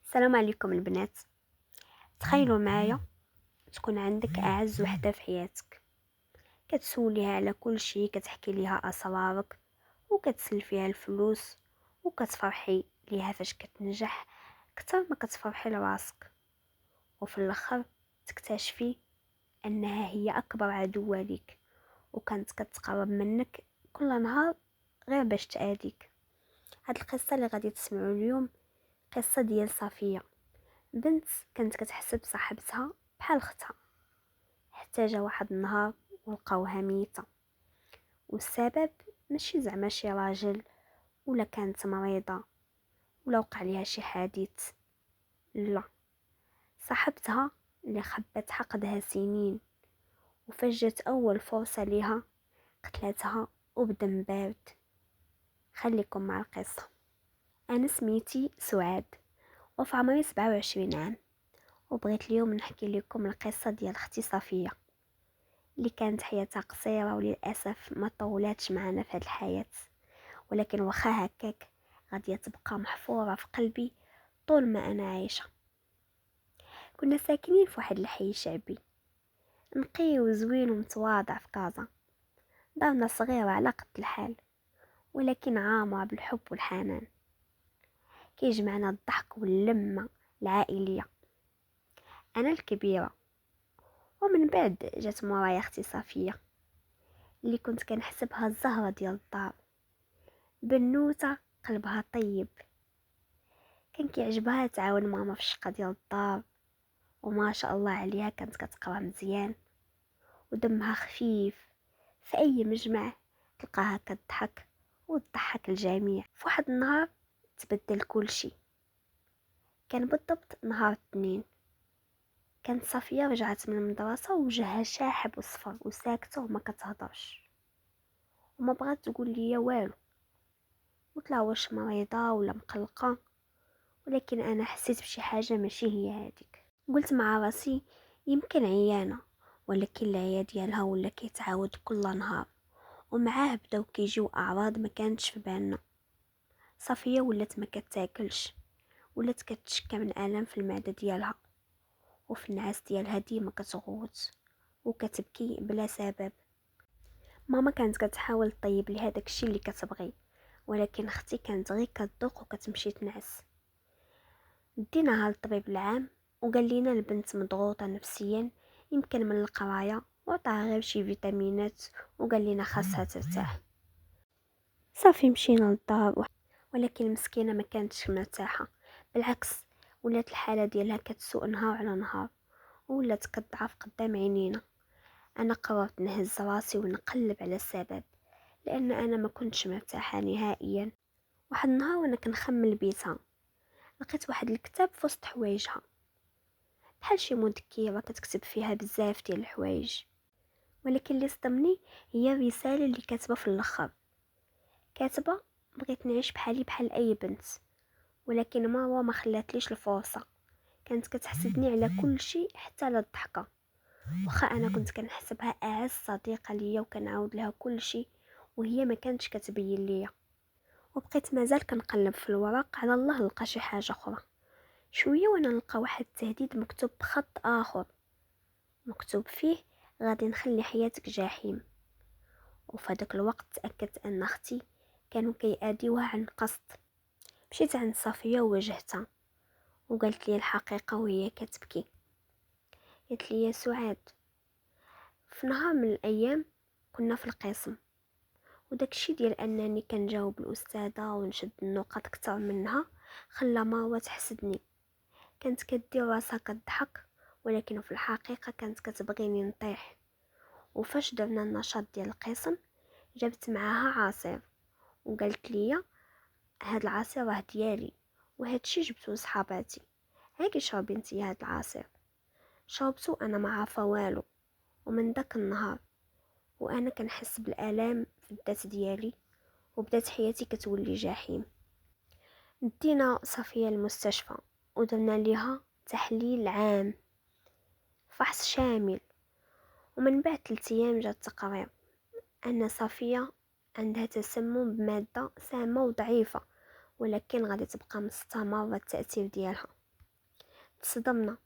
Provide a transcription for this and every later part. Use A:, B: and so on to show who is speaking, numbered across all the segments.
A: السلام عليكم البنات. تخيلوا معايا تكون عندك اعز وحده في حياتك، كتسوليها على كل شيء، كتحكي ليها اسرارك وكتسل فيها الفلوس وكتفرحي ليها فاش كتنجح اكثر ما كتفرحي لراسك، وفي الاخر تكتشفي انها هي اكبر عدوة ليك وكانت كتقرب منك كل نهار غير باش تأذيك. هاد القصه اللي غادي تسمعوا اليوم قصه ديال صفيه، بنت كانت كتحسب صاحبتها بحال اختها، حتى جا واحد النهار ولقاوها ميتة، والسبب ماشي زعما شي راجل ولا كانت مريضة ولا وقع ليها شي حادث، لا، صاحبتها اللي خبت حقدها سنين وفاش جات اول فرصة ليها قتلتها وبدم بارد. خليكم مع القصة. انا سميتي سعاد وفي عمري 27 عام، وبغيت اليوم نحكي لكم القصة ديال اختي صفية اللي كانت حياتها قصيرة وللأسف ما طولاتش معنا في هذه الحياة، ولكن واخا هكاك غادية تبقى محفورة في قلبي طول ما أنا عايشة. كنا ساكنين في واحد الحي شعبي نقي وزوين ومتواضع في كازا، دارنا صغيرة على قد الحال ولكن عامرة بالحب والحنان، كيجمعنا الضحك واللمة العائلية. أنا الكبيرة، ومن بعد جات مورايا اختي صفية اللي كنت كنحسبها الزهرة ديال الدار، بنوتة قلبها طيب، كان كيعجبها تعاون ماما في الشقة ديال الدار، وما شاء الله عليها كانت كتقرا مزيان ودمها خفيف، في اي مجمع تلقاها كتضحك وتضحك الجميع. في واحد النهار تبدل كل شيء، كان بالضبط نهار الاثنين، كانت صفية رجعت من المدرسة ووجهها شاحب وصفر وساكتة وما كتهضرش وما بغات تقول لي والو. قلت لها واش مريضة ولا مقلقة، ولكن انا حسيت بشي حاجه ماشي هي هذيك. قلت مع راسي يمكن عيانه، ولكن العيا ديالها ولا كيتعاود كل نهار، ومعاه بداو كيجيو اعراض ما كانتش في بالنا. صفيه ولات ما كتاكلش، ولات كتشكى من الام في المعده ديالها، وفي النعاس ديالها ديما كتغوت وكتبكي بلا سبب. ماما كانت كتحاول طيب لي هذاك الشيء اللي كتبغي، ولكن اختي كانت غير كتذوق وكتمشي تنعس. ديناها للطبيب العام وقال لنا البنت مضغوطه نفسيا يمكن من القرايه، وعطاها غير شي فيتامينات وقال لنا خاصها ترتاح. صافي مشينا للدار، ولكن المسكينه ما كانتش مرتاحه، بالعكس ولات الحاله ديالها كتسوء نهار على نهار ولات كتضعف قدام عينينا. انا قررت نهز راسي ونقلب على السبب، لان انا ما كنتش مرتاحه نهائيا. واحد النهار وانا كنخمم بيتها لقيت واحد الكتاب في وسط حوايجها، بحال شي مذكرة كتكتب فيها بزاف ديال الحوايج، ولكن اللي صدمني هي الرسالة اللي كاتبة في الاخر. كاتبة بغيت نعيش بحالي بحال اي بنت، ولكن ماما ما خلاتليش الفرصة، كانت كتحسدني على كل شيء حتى على الضحكة، واخا انا كنت كنحسبها اعز صديقة ليا وكنعاود لها كل شيء وهي ما كانتش كتبين ليا. وبقيت مازال كنقلب في الورق على الله لقى شي حاجة اخرى. شويه وانا نلقى واحد التهديد مكتوب بخط اخر، مكتوب فيه غادي نخلي حياتك جحيم. وفي هذاك الوقت تاكدت ان اختي كانوا كيأذيوها عن قصد. مشيت عند صفيه وواجهتها وقالت لي الحقيقه وهي كتبكي. قالت لي يا سعاد، في نهار من الايام كنا في القسم، وداك الشيء ديال انني كنجاوب الاستاذه ونشد النقط اكثر منها خلى مروه تحسدني. كانت كدير راسها كتضحك، ولكن في الحقيقة كانت كتبغيني نطيح. وفاش درنا النشاط ديال القسم جابت معاها عصير وقالت لي هاد العصير راه ديالي وهاد الشي جبتو لصحاباتي، هاكي شربي نتيا هاد العصير. شربتو انا ما عارفه والو، ومن داك النهار وانا كنحس بالالام في الذات ديالي، وبدات حياتي كتولي جحيم. دينا صفيه المستشفى ودرنا ليها تحليل عام، فحص شامل، ومن بعد 3 أيام جات تقرير أن صفية عندها تسمم بمادة سامة وضعيفة، ولكن غادي تبقى مستمرة التأثير ديالها. تصدمنا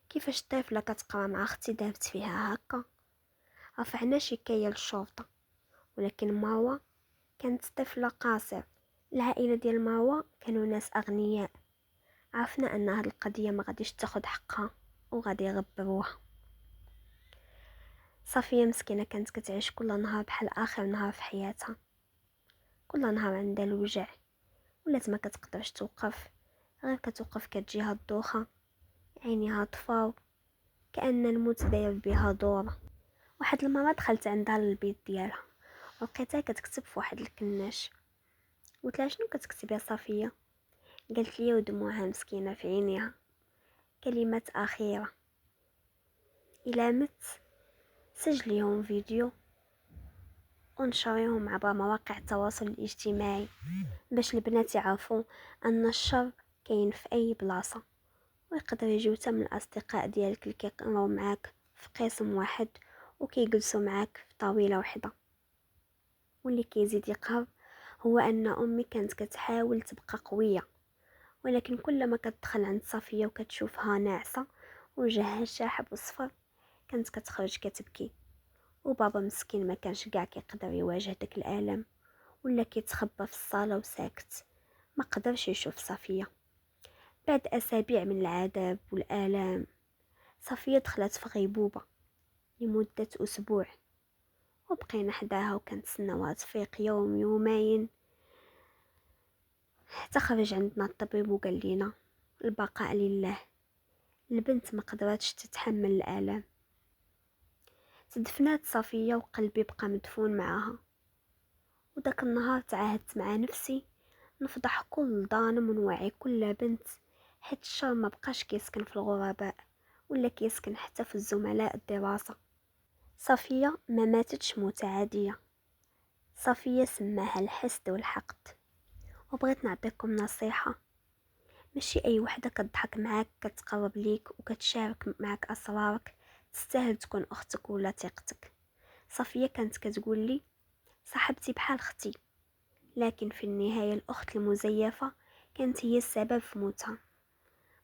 A: كيفاش طفلة كتقرا مع اختي دابت فيها هكا. رفعنا شكاية للشرطة، ولكن مروة كانت طفلة قاصر. العائلة ديال مروة كانوا ناس أغنياء. عرفنا أن هاد القضية ما غاديش تاخد حقها وغادي يغبروها. صفية مسكينة كانت كتعيش كل نهار بحال آخر نهار في حياتها. كل نهار عندها الوجع، ولات ما كتقدرش توقف، غير كتوقف كتجيها الدوخة، عينيها طفاو، كأن الموت داير بها دورة. واحد المرة دخلت عندها للبيت ديالها ولقيتها كتكتب في واحد الكناش. قلت لها شنو كتكتب يا صفية؟ قالت لي ودموعها مسكينة في عينيها كلمات أخيرة: إلا مت سجليهم فيديو ونشريهم عبر مواقع التواصل الاجتماعي باش البنات يعرفوا أن الشر كاين في أي بلاصة، ويقدر يجيو حتى من الأصدقاء ديالك اللي كيقراو معاك في قسم واحد وكيجلسوا معاك في طاولة وحدة. واللي كيزيد يقهر هو أن أمي كانت كتحاول تبقى قوية، ولكن كل ما كتدخل عند صفية وكتشوفها ناعسة وجهها شاحب وصفر كانت كتخرج كتبكي. وبابا مسكين ما كانش كاع كيقدر يواجه داك الالم، ولا كيتخبى في الصاله وساكت، ما قدرش يشوف صفيه. بعد اسابيع من العذاب والالام صفيه دخلت في غيبوبه لمده اسبوع، وبقينا حداها وكنتسناوها تفيق يوم يومين، حتى خرج عندنا الطبيب وقال لنا البقاء لله. البنت ما قدرتش تتحمل الالم. تدفنات صفيه وقلبي بقى مدفون معاها. وداك النهار تعاهدت مع نفسي نفضح كل ظالم ونوعي كل بنت، حيت الشر ما بقاش كيسكن في الغرباء، ولا كيسكن حتى في الزملاء الدراسة. صفية ما ماتتش موتة عادية، صفية سماها الحسد والحقد. وبغيت نعطيكم نصيحة: ماشي اي وحدة كتضحك معاك كتقرب ليك وكتشارك معاك اسرارك تستاهل تكون اختك ولا ثقتك. صفية كانت كتقول لي صاحبتي بحال اختي، لكن في النهاية الأخت المزيفة كانت هي السبب في موتها.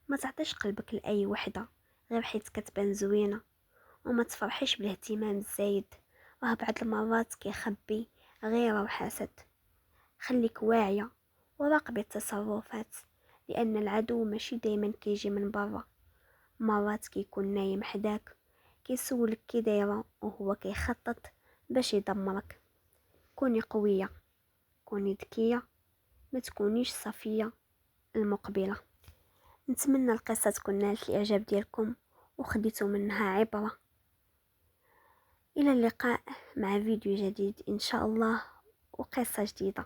A: ما تعطيش قلبك لأي وحدة غير حيت كتبان زوينة، وما تفرحيش بالاهتمام الزايد، راه بعض المرات كيخبي غيرة وحسد. خليك واعية وراقبي التصرفات، لأن العدو ماشي دايما كيجي من برا، مرات كيكون نايم حداك كيسولك كي دايرة وهو كيخطط باش يدمرك. كوني قوية، كوني ذكية، ما تكونيش صفية المقبلة. نتمنى القصة تكون نالت الإعجاب ديالكم وخديتوا منها عبرة. إلى اللقاء مع فيديو جديد إن شاء الله وقصة جديدة.